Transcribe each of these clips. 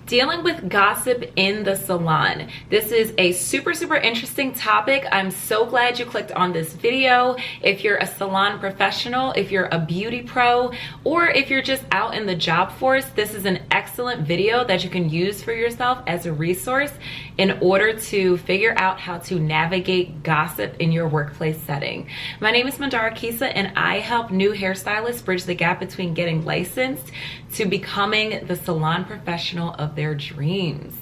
Dealing with gossip in the salon. This is a super interesting topic. I'm so glad you clicked on this video. If you're a salon professional, if you're a beauty pro, or if you're just out in the job force, this is an excellent video that you can use for yourself as a resource in order to figure out how to navigate gossip in your workplace setting. My name is Mandara Kisa, and I help new hairstylists bridge the gap between getting licensed to becoming the salon professional of their dreams.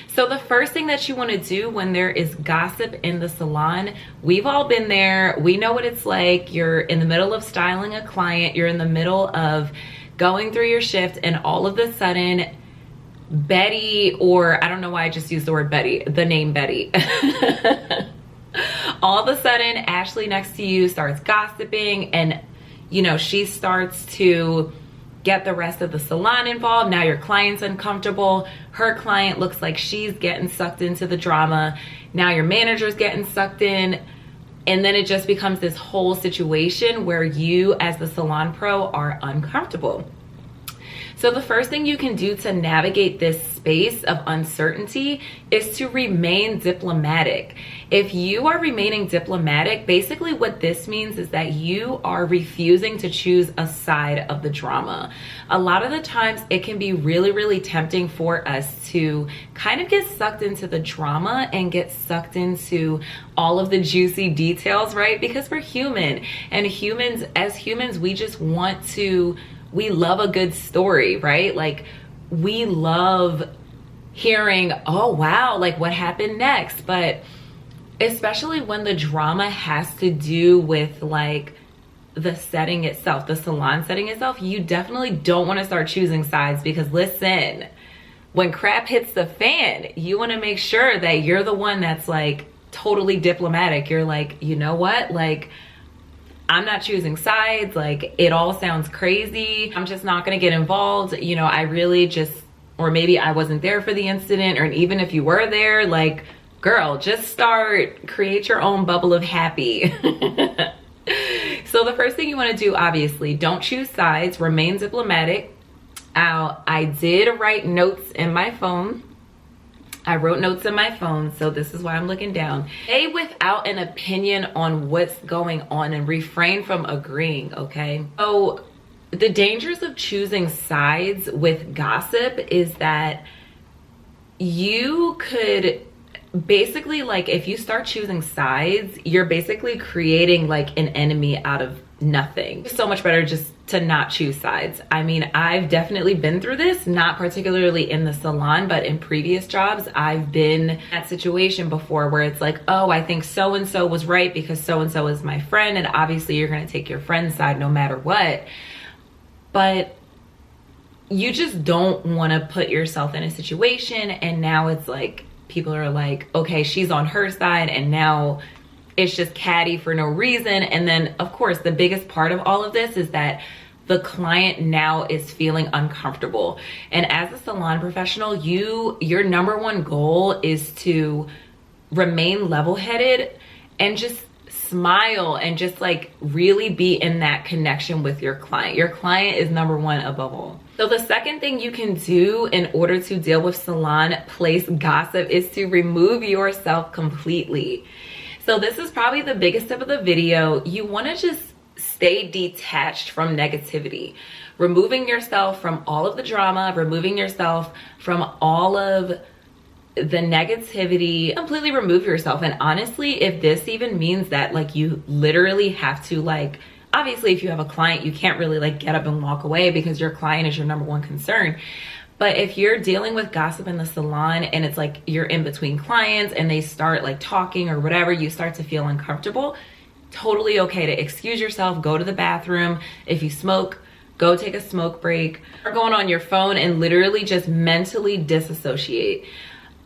So the first thing that you want to do when there is gossip in the salon, we've all been there. We know what it's like. You're in the middle of styling a client. You're in the middle of going through your shift, and all of a sudden, Betty, or I don't know why I just used the word Betty, the name Betty. All of a sudden, Ashley next to you starts gossiping, and she starts to get the rest of the salon involved. Now your client's uncomfortable. Her client looks like she's getting sucked into the drama. Now your manager's getting sucked in. And then it just becomes this whole situation where you as the salon pro are uncomfortable. So the first thing you can do to navigate this space of uncertainty is to remain diplomatic. If you are remaining diplomatic, basically what this means is that you are refusing to choose a side of the drama. A lot of the times it can be really tempting for us to kind of get sucked into the drama and get sucked into all of the juicy details, right? Because we're human, and as humans, we just want to, we love a good story, right? Like, we love hearing, oh wow, like what happened next? But especially when the drama has to do with like the setting itself, the salon setting itself, you definitely don't want to start choosing sides, because listen, when crap hits the fan, you want to make sure that you're the one that's like totally diplomatic. You're like, you know what? Like, I'm not choosing sides. Like, it all sounds crazy. I'm just not going to get involved. I really just, or maybe I wasn't there for the incident, or even if you were there, like, girl, just create your own bubble of happy. So the first thing you want to do, obviously, don't choose sides, remain diplomatic. I did write notes in my phone. I wrote notes in my phone, so this is why I'm looking down. Stay without an opinion on what's going on and refrain from agreeing, okay? So the dangers of choosing sides with gossip is that you could basically, like, if you start choosing sides, you're basically creating like an enemy out of nothing. It's so much better just to not choose sides. I mean, I've definitely been through this, not particularly in the salon, but in previous jobs, I've been in that situation before where it's like, oh, I think so-and-so was right because so-and-so is my friend. And obviously you're going to take your friend's side no matter what. But you just don't want to put yourself in a situation, and now it's like, people are like, okay, she's on her side, and now it's just catty for no reason. And then of course the biggest part of all of this is that the client now is feeling uncomfortable. And as a salon professional, your number one goal is to remain level-headed and just smile and just like really be in that connection with your client. Your client is number one above all. So the second thing you can do in order to deal with salon place gossip is to remove yourself completely. So this is probably the biggest tip of the video. You want to just stay detached from negativity, removing yourself from all of the drama, removing yourself from all of the negativity. Completely remove yourself. And honestly, if this even means that like you literally have to, like, obviously if you have a client, you can't really like get up and walk away because your client is your number one concern. But if you're dealing with gossip in the salon and it's like you're in between clients and they start like talking or whatever, you start to feel uncomfortable, totally okay to excuse yourself, go to the bathroom. If you smoke, go take a smoke break, or going on your phone and literally just mentally disassociate.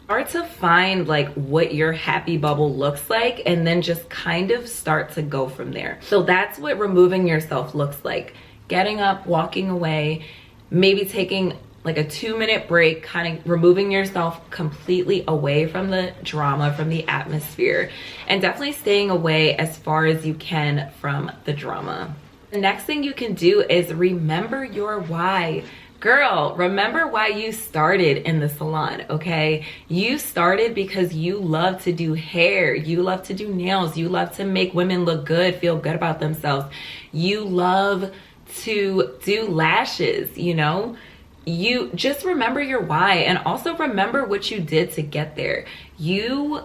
Start to find like what your happy bubble looks like, and then just kind of start to go from there. So that's what removing yourself looks like. Getting up, walking away, maybe taking like a 2-minute break, kind of removing yourself completely away from the drama, from the atmosphere, and definitely staying away as far as you can from the drama. The next thing you can do is remember your why. Girl, remember why you started in the salon, okay? You started because you love to do hair, you love to do nails, you love to make women look good, feel good about themselves. You love to do lashes, you know? You just remember your why, and also remember what you did to get there. You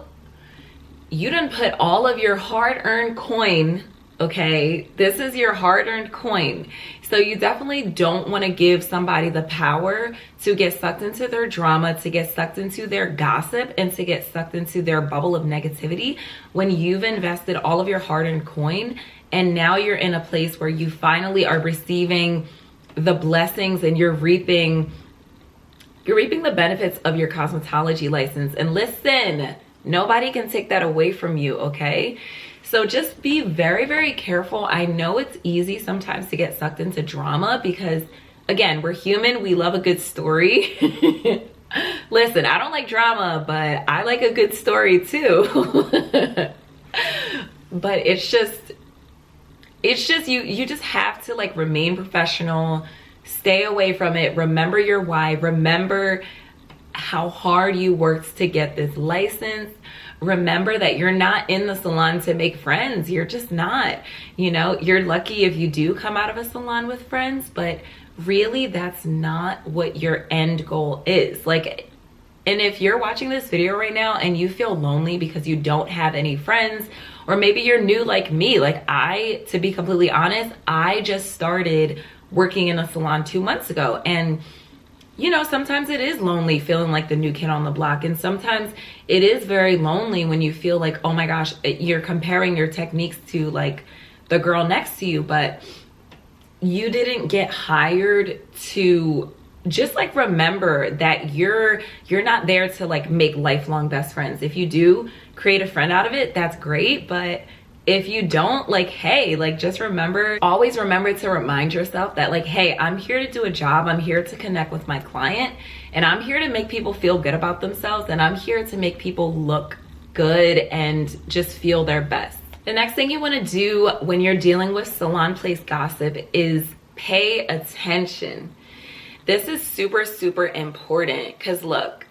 didn't put all of your hard-earned coin, okay? This is your hard-earned coin. So you definitely don't want to give somebody the power to get sucked into their drama, to get sucked into their gossip, and to get sucked into their bubble of negativity when you've invested all of your hard-earned coin, and now you're in a place where you finally are receiving the blessings and you're reaping the benefits of your cosmetology license. And listen, nobody can take that away from you, okay? So just be very, very careful. I know it's easy sometimes to get sucked into drama because, again, we're human. We love a good story. Listen, I don't like drama, but I like a good story too. But it's just you just have to like remain professional, stay away from it, remember your why, remember how hard you worked to get this license. Remember that you're not in the salon to make friends. You're just not. You know, you're lucky if you do come out of a salon with friends, but really that's not what your end goal is. Like, and if you're watching this video right now and you feel lonely because you don't have any friends, or maybe you're new like me, like to be completely honest, I just started working in a salon 2 months ago. And you know, sometimes it is lonely feeling like the new kid on the block. And sometimes it is very lonely when you feel like, oh my gosh, you're comparing your techniques to like the girl next to you, but you didn't get hired to just like remember that you're not there to like make lifelong best friends. If you do create a friend out of it, that's great. But if you don't, like, hey, like just always remember to remind yourself that like, hey, I'm here to do a job. I'm here to connect with my client, and I'm here to make people feel good about themselves, and I'm here to make people look good and just feel their best. The next thing you want to do when you're dealing with salon place gossip is pay attention. This is super, super important because look,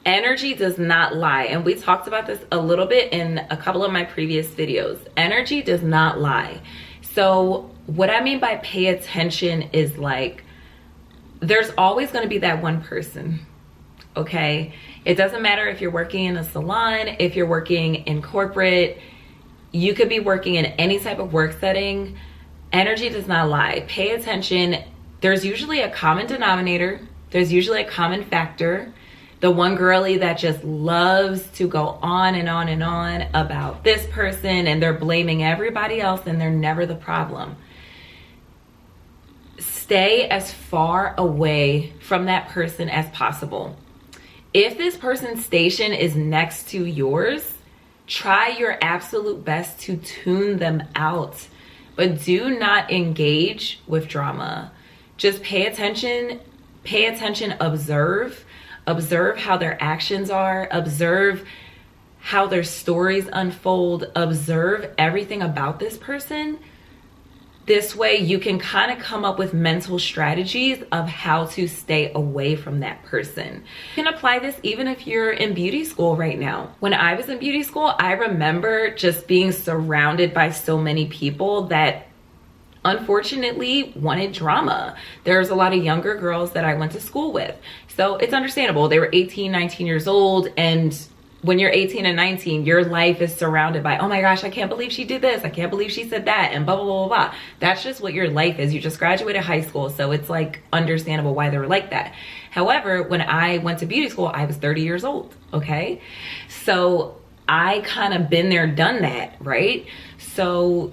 energy does not lie. And we talked about this a little bit in a couple of my previous videos. Energy does not lie. So what I mean by pay attention is like, there's always going to be that one person, okay? It doesn't matter if you're working in a salon, if you're working in corporate, you could be working in any type of work setting. Energy does not lie. Pay attention. There's usually a common denominator. There's usually a common factor. The one girly that just loves to go on and on and on about this person, and they're blaming everybody else, and they're never the problem. Stay as far away from that person as possible. If this person's station is next to yours, try your absolute best to tune them out, but do not engage with drama. Just pay attention, observe how their actions are, observe how their stories unfold, observe everything about this person. This way you can kind of come up with mental strategies of how to stay away from that person. You can apply this even if you're in beauty school right now. When I was in beauty school, I remember just being surrounded by so many people that unfortunately wanted drama. There's a lot of younger girls that I went to school with. So it's understandable. They were 18, 19 years old. And when you're 18 and 19, your life is surrounded by, oh my gosh, I can't believe she did this. I can't believe she said that, and blah, blah, blah, blah. That's just what your life is. You just graduated high school. So it's like understandable why they were like that. However, when I went to beauty school, I was 30 years old. Okay. So I kind of been there, done that. Right. So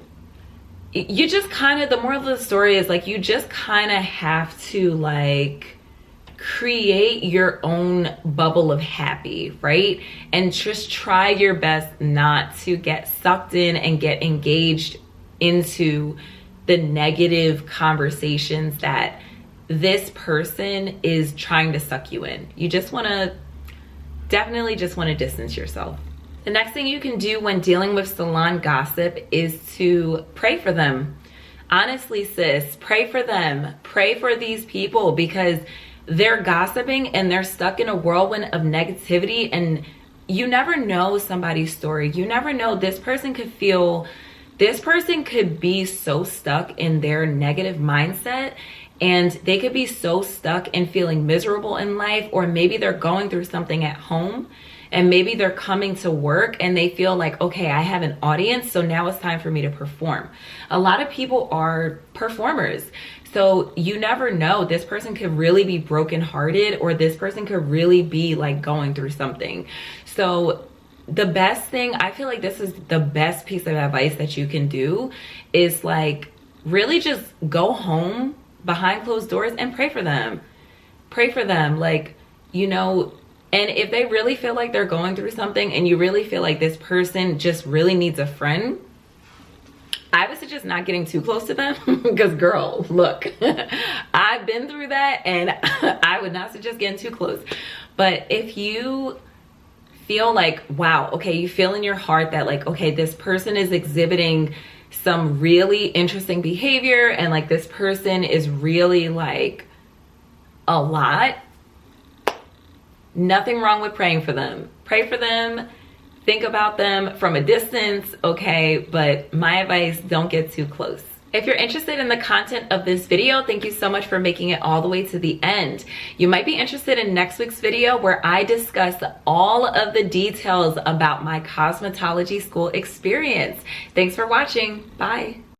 you just kind of, the moral of the story is like, you just kind of have to like create your own bubble of happy, right? And just try your best not to get sucked in and get engaged into the negative conversations that this person is trying to suck you in. You just want to, definitely just want to distance yourself. The next thing you can do when dealing with salon gossip is to pray for them. honestly, sis, pray for them. Pray for these people, because they're gossiping and they're stuck in a whirlwind of negativity, and you never know somebody's story. You never know. This person could be so stuck in their negative mindset, and they could be so stuck in feeling miserable in life, or maybe they're going through something at home, and maybe they're coming to work and they feel like, okay, I have an audience, so now it's time for me to perform. A lot of people are performers. So you never know. This person could really be brokenhearted, or this person could really be like going through something. So the best thing, I feel like this is the best piece of advice that you can do, is like really just go home behind closed doors and pray for them. Pray for them, like, you know. And if they really feel like they're going through something and you really feel like this person just really needs a friend, I would suggest not getting too close to them, because girl, look, I've been through that, and I would not suggest getting too close. But if you feel like, wow, okay, you feel in your heart that like, okay, this person is exhibiting some really interesting behavior, and like this person is really like a lot, nothing wrong with praying for them. Pray for them. Think about them from a distance, okay? But my advice, don't get too close. If you're interested in the content of this video, thank you so much for making it all the way to the end. You might be interested in next week's video, where I discuss all of the details about my cosmetology school experience. Thanks for watching. Bye.